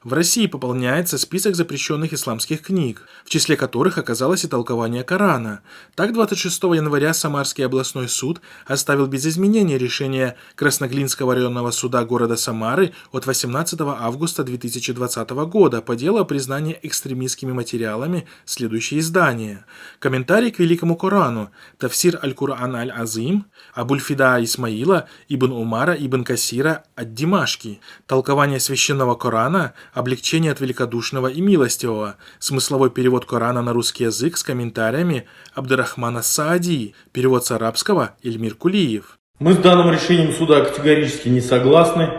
В России пополняется список запрещенных исламских книг, в числе которых оказалось и толкование Корана. Так, 26 января Самарский областной суд оставил без изменения решение Красноглинского районного суда города Самары от 18 августа 2020 года по делу о признании экстремистскими материалами следующее издание. Комментарий к Великому Корану. Тафсир Аль-Кур'ан Аль-Азим Абуль-Фида Исмаила ибн Умара ибн Касира ад-Димашки. Толкование священного Корана, облегчение от великодушного и милостивого. Смысловой перевод Корана на русский язык с комментариями Абдурахмана Саади. Перевод с арабского Эльмир Кулиев. Мы с данным решением суда категорически не согласны,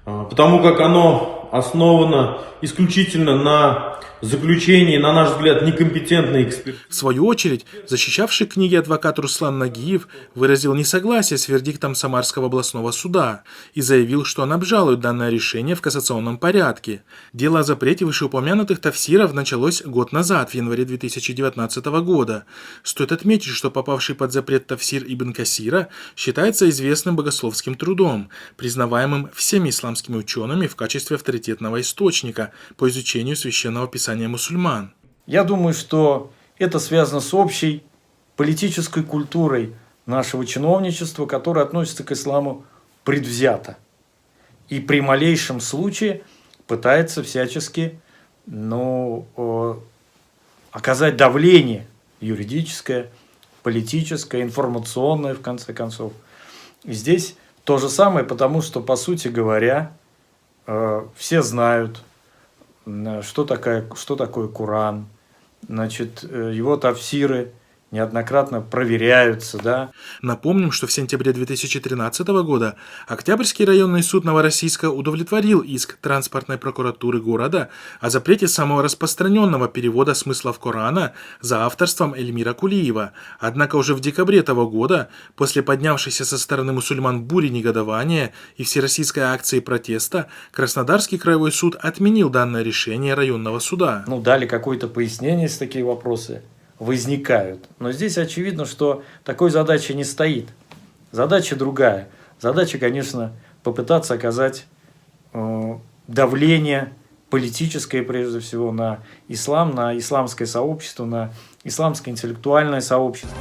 потому как оно основано исключительно на заключении, на наш взгляд, некомпетентной экспертизы. В свою очередь, защищавший книги адвокат Руслан Нагиев выразил несогласие с вердиктом Самарского областного суда и заявил, что он обжалует данное решение в кассационном порядке. Дело о запрете вышеупомянутых тафсиров началось год назад, в январе 2019 года. Стоит отметить, что попавший под запрет тафсир Ибн Касира считается известным богословским трудом, признаваемым всеми исламскими учеными в качестве авторитетного источника по изучению священного писания мусульман. Я думаю, что это связано с общей политической культурой нашего чиновничества, которое относится к исламу предвзято. И при малейшем случае пытается всячески оказать давление юридическое, политическое, информационное, в конце концов. И здесь то же самое, потому что, по сути говоря, все знают, что такое Коран, значит, его тафсиры неоднократно проверяются, да. Напомним, что в сентябре 2013 года Октябрьский районный суд Новороссийска удовлетворил иск транспортной прокуратуры города о запрете самого распространенного перевода смыслов Корана за авторством Эльмира Кулиева. Однако уже в декабре того года, после поднявшейся со стороны мусульман бури негодования и всероссийской акции протеста, Краснодарский краевой суд отменил данное решение районного суда. Дали какое-то пояснение, если такие вопросы возникают. Но здесь очевидно, что такой задачи не стоит. Задача другая. Задача, конечно, попытаться оказать давление политическое, прежде всего, на ислам, на исламское сообщество, на исламское интеллектуальное сообщество.